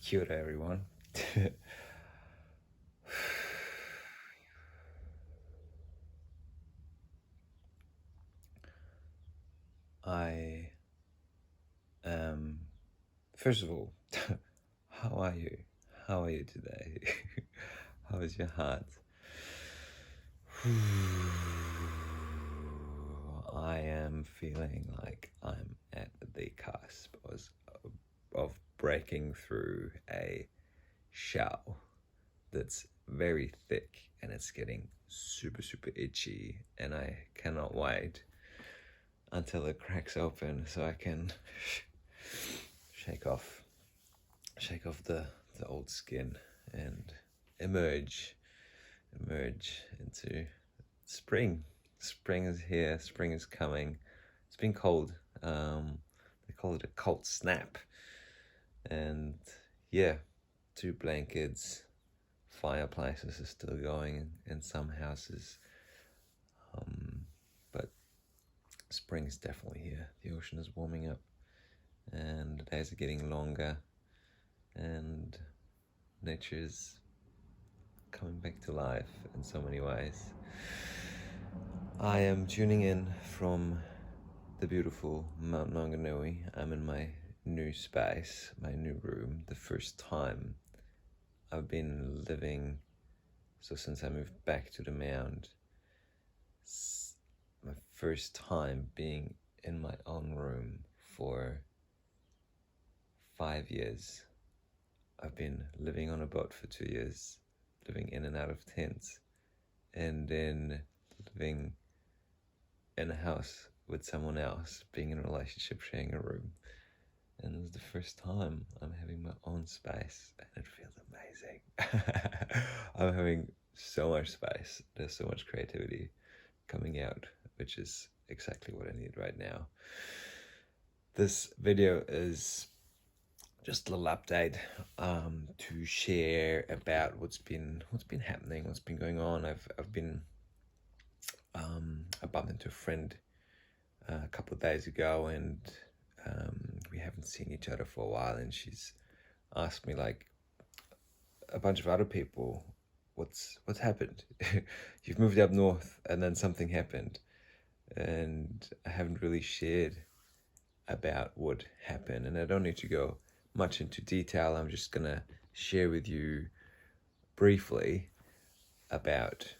Kia ora, everyone. I am, first of all, how are you? How are you today? How is your heart? I am feeling like I'm at the cusp of breaking through a shell that's very thick and it's getting super, super itchy, and I cannot wait until it cracks open so I can shake off the old skin and emerge into spring. Spring is here, spring is coming. It's been cold. They call it a cold snap. And yeah, 2 blankets, fireplaces are still going in some houses. But spring is definitely here. The ocean is warming up and the days are getting longer and nature is coming back to life in so many ways. I am tuning in from the beautiful Mount Maunganui. I'm in my new space, my new room, the first time I've been living, so since I moved back to the Mount, my first time being in my own room for 5 years. I've been living on a boat for 2 years, living in and out of tents, and then living in a house with someone else, being in a relationship, sharing a room. And it's the first time I'm having my own space, and it feels amazing. I'm having so much space. There's so much creativity coming out, which is exactly what I need right now. This video is just a little update to share about what's been happening, what's been going on. I've been I bumped into a friend a couple of days ago, and we haven't seen each other for a while, and she's asked me, like a bunch of other people, what's happened? You've moved up north and then something happened, and I haven't really shared about what happened, and I don't need to go much into detail. I'm just gonna share with you briefly about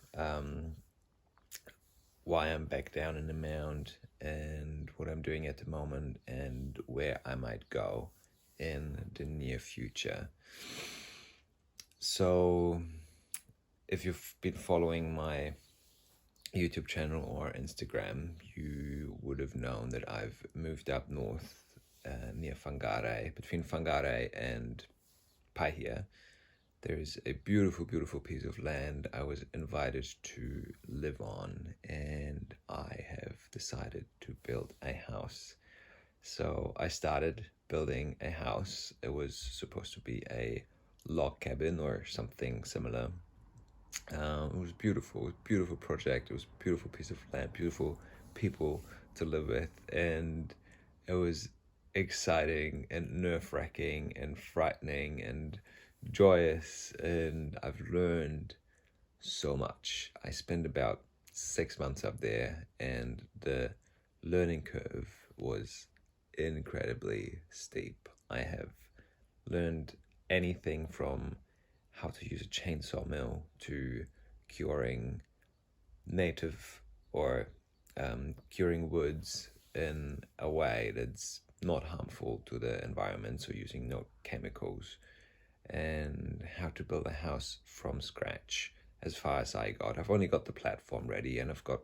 why I'm back down in the Mound and what I'm doing at the moment and where I might go in the near future. So if you've been following my YouTube channel or Instagram, you would have known that I've moved up north near Whangarei, between Whangarei and Paihia. There is a beautiful, beautiful piece of land I was invited to live on, and I have decided to build a house. So I started building a house. It was supposed to be a log cabin or something similar. It was beautiful. It was a beautiful project. It was a beautiful piece of land, beautiful people to live with, and it was exciting and nerve-wracking and frightening and joyous, and I've learned so much. I spent about 6 months up there, and the learning curve was incredibly steep. I have learned anything from how to use a chainsaw mill to curing native or curing woods in a way that's not harmful to the environment, so using no chemicals, and how to build a house from scratch. As far as I got, I've only got the platform ready, and I've got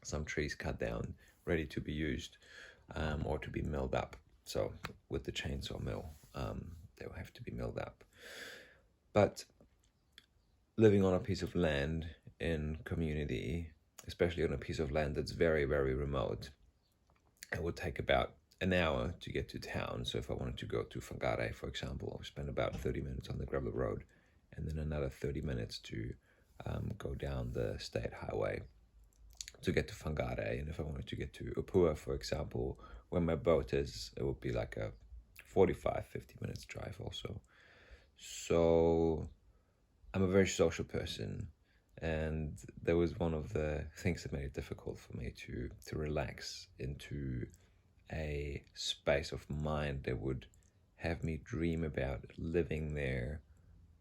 some trees cut down ready to be used or to be milled up. So with the chainsaw mill, they will have to be milled up. But living on a piece of land in community, especially on a piece of land that's very, very remote, it would take about an hour to get to town. So if I wanted to go to Whangarei, for example, I would spend about 30 minutes on the gravel road, and then another 30 minutes to go down the state highway to get to Whangarei. And if I wanted to get to Upua, for example, where my boat is, it would be like a 45-50 minutes drive also. So I'm a very social person, and that was one of the things that made it difficult for me to relax into a space of mind that would have me dream about living there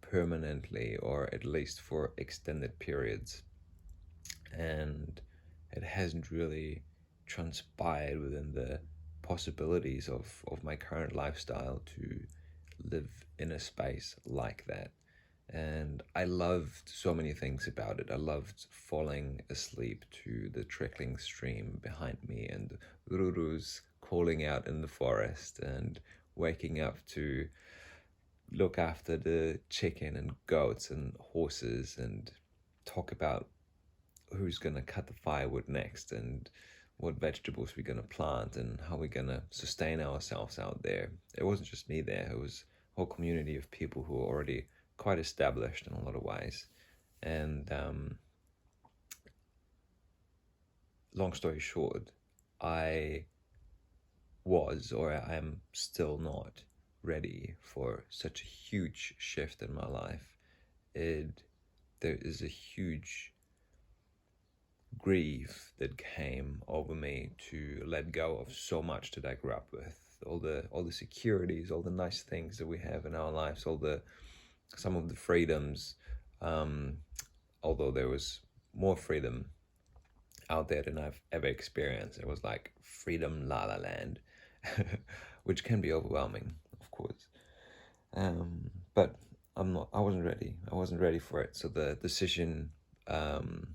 permanently, or at least for extended periods. And it hasn't really transpired within the possibilities of my current lifestyle to live in a space like that. And I loved so many things about it. I loved falling asleep to the trickling stream behind me, and ururus calling out in the forest, and waking up to look after the chicken and goats and horses, and talk about who's going to cut the firewood next, and what vegetables we're going to plant, and how we're going to sustain ourselves out there. It wasn't just me there, it was a whole community of people who were already quite established in a lot of ways. And long story short, I was, or I am still not ready for such a huge shift in my life. There is a huge grief that came over me to let go of so much that I grew up with. All the securities, all the nice things that we have in our lives, some of the freedoms. Although there was more freedom out there than I've ever experienced. It was like freedom la la land, which can be overwhelming, of course. But I wasn't ready. I wasn't ready for it. So the decision, I've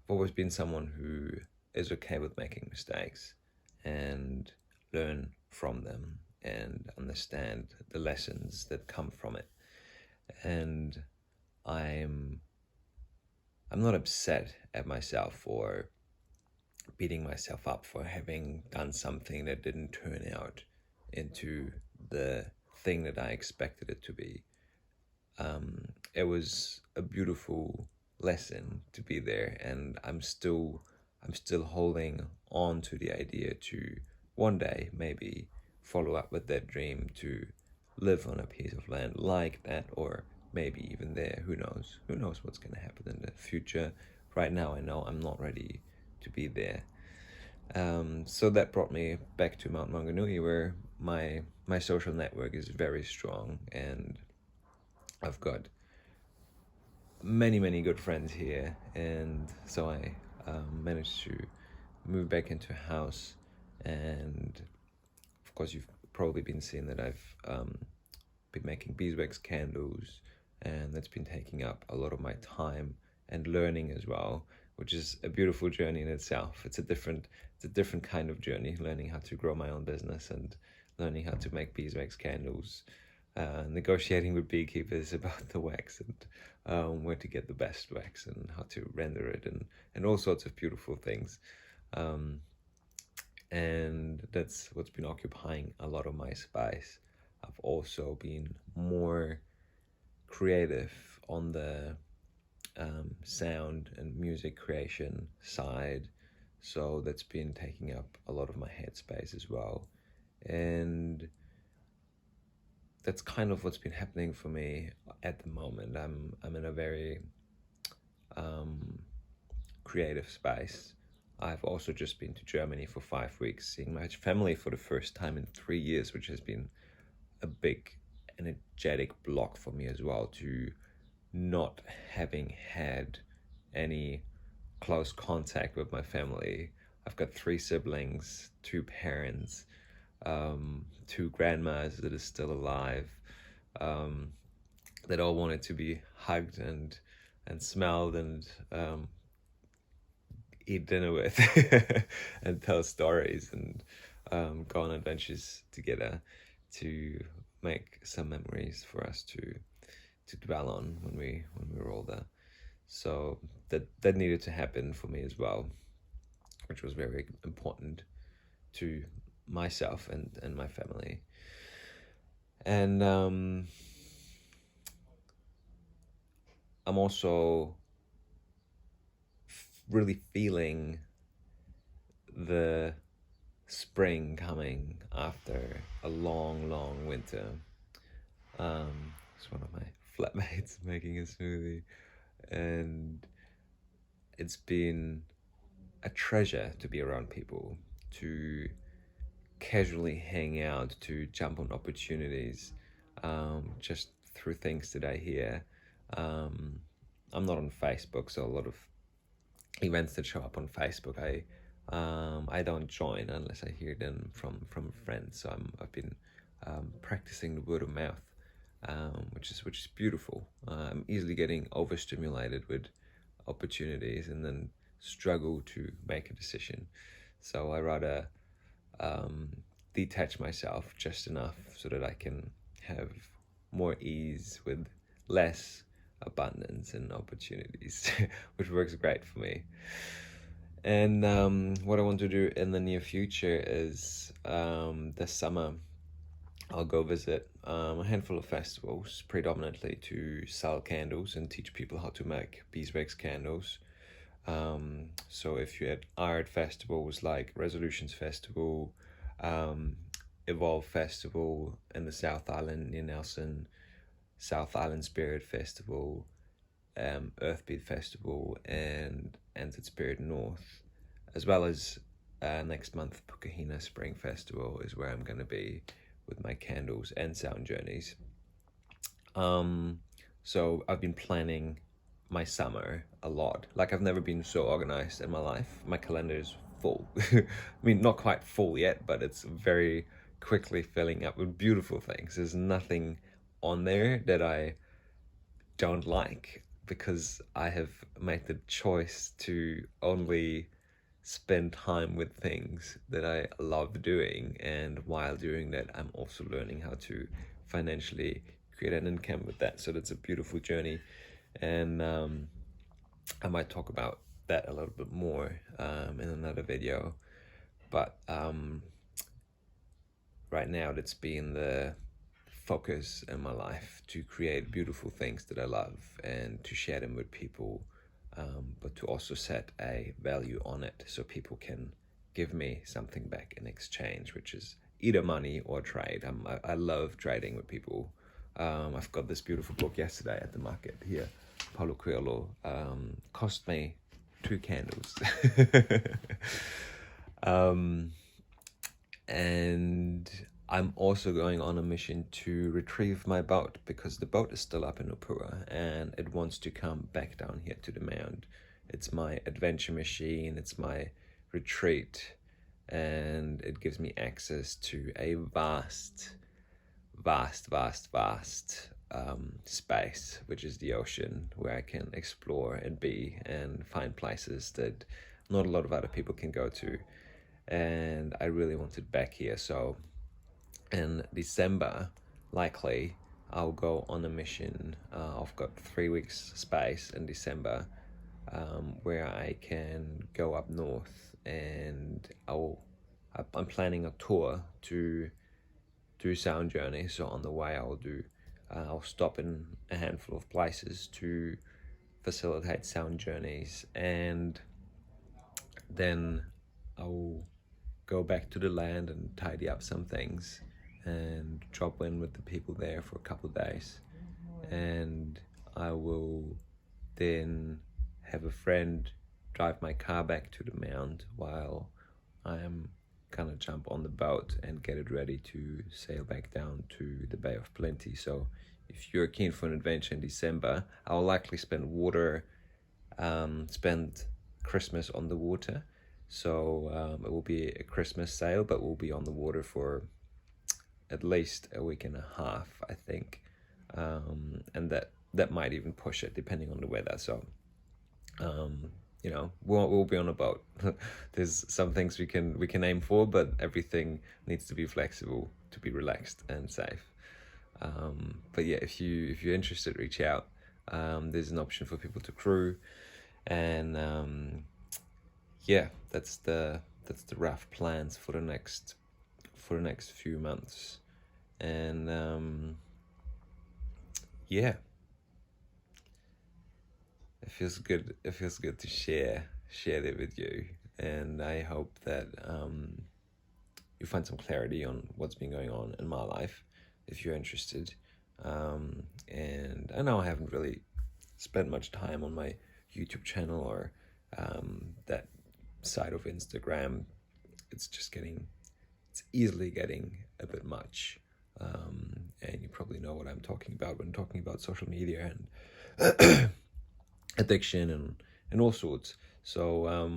always been someone who is okay with making mistakes and learn from them and understand the lessons that come from it. And I'm not upset at myself for beating myself up for having done something that didn't turn out into the thing that I expected it to be. It was a beautiful lesson to be there, and I'm still holding on to the idea to one day maybe follow up with that dream to live on a piece of land like that, or maybe even there. Who knows what's going to happen in the future. Right now I know I'm not ready to be there. So that brought me back to Mount Maunganui, where my social network is very strong, and I've got many good friends here. And so I managed to move back into a house. And of course you've probably been seeing that I've been making beeswax candles, and that's been taking up a lot of my time and learning as well, which is a beautiful journey in itself. It's a different kind of journey, learning how to grow my own business and learning how to make beeswax candles, negotiating with beekeepers about the wax, and where to get the best wax, and how to render it, and all sorts of beautiful things. And that's what's been occupying a lot of my space. I've also been more creative on the sound and music creation side, so that's been taking up a lot of my headspace as well. And that's kind of what's been happening for me at the moment. I'm in a very creative space. I've also just been to Germany for 5 weeks, seeing my family for the first time in 3 years, which has been a big energetic block for me as well, to not having had any close contact with my family. I've got 3 siblings, 2 parents, 2 grandmas that are still alive, that all wanted to be hugged and smelled and eat dinner with and tell stories and go on adventures together, to make some memories for us to dwell on when we were older. So that needed to happen for me as well, which was very important to myself and my family. And I'm also really feeling the spring coming after a long winter. It's one of my flatmates making a smoothie, and it's been a treasure to be around people, to casually hang out, to jump on opportunities, just through things that I hear. I'm not on Facebook, so a lot of events that show up on Facebook, I don't join unless I hear them from friends. So I've been practicing the word of mouth, which is beautiful. I'm easily getting overstimulated with opportunities and then struggle to make a decision. So I rather detach myself just enough so that I can have more ease with less abundance and opportunities, which works great for me. And what I want to do in the near future is this summer I'll go visit a handful of festivals, predominantly to sell candles and teach people how to make beeswax candles. So if you had art festivals like Resolutions Festival, um, Evolve Festival in the South Island near Nelson, South Island Spirit Festival, Earthbeat Festival, and Entered Spirit North, as well as next month Pukahina Spring Festival is where I'm going to be with my candles and sound journeys. So I've been planning my summer a lot. Like I've never been so organized in my life. My calendar is full. I mean, not quite full yet, but it's very quickly filling up with beautiful things. There's nothing on there that I don't like because I have made the choice to only spend time with things that I love doing, and while doing that I'm also learning how to financially create an income with that. So that's a beautiful journey, and I might talk about that a little bit more in another video, but right now that's been the focus in my life, to create beautiful things that I love and to share them with people, but to also set a value on it so people can give me something back in exchange, which is either money or trade. I love trading with people. I've got this beautiful book yesterday at the market here, Paulo Coelho, cost me 2 candles. And I'm also going on a mission to retrieve my boat because the boat is still up in Upura and it wants to come back down here to the mound. It's my adventure machine, it's my retreat, and it gives me access to a vast space, which is the ocean, where I can explore and be and find places that not a lot of other people can go to. And I really want it back here. So in December, likely I'll go on a mission. I've got 3 weeks space in December, where I can go up north, and I'm planning a tour to do sound journey. So on the way I'll stop in a handful of places to facilitate sound journeys, and then I'll go back to the land and tidy up some things and drop in with the people there for a couple of days. And I will then have a friend drive my car back to the mound while I'm gonna jump on the boat and get it ready to sail back down to the Bay of Plenty. So if you're keen for an adventure in December, I'll likely spend Christmas on the water. So it will be a Christmas sail, but we'll be on the water for at least a week and a half, I think. And that might even push it depending on the weather. So we'll be on a boat. There's some things we can aim for, but everything needs to be flexible to be relaxed and safe. But yeah, if you're interested, reach out. There's an option for people to crew, and yeah, that's the rough plans for the next few months. And yeah, it feels good to share that with you, and I hope that you find some clarity on what's been going on in my life, if you're interested. And I know I haven't really spent much time on my YouTube channel or that side of Instagram. It's easily getting a bit much. And you probably know what I'm talking about when talking about social media and addiction and all sorts. So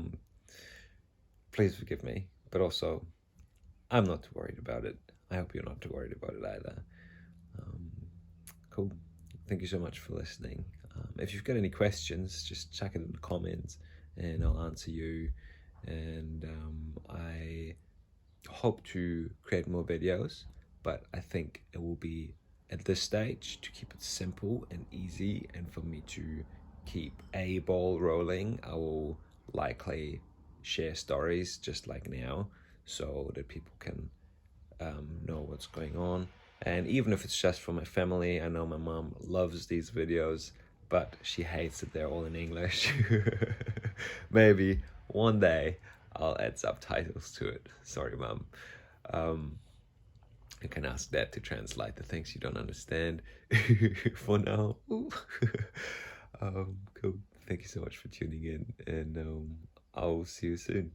please forgive me, but also I'm not too worried about it. I hope you're not too worried about it either. Cool. Thank you so much for listening. If you've got any questions, just chuck it in the comments and I'll answer you. And I hope to create more videos, but I think it will be, at this stage, to keep it simple and easy and for me to keep a ball rolling, I will likely share stories just like now so that people can know what's going on. And even if it's just for my family, I know my mom loves these videos, but she hates that they're all in English. Maybe one day I'll add subtitles to it. Sorry, Mom. You can ask Dad to translate the things you don't understand for now. Cool. Thank you so much for tuning in, and I'll see you soon.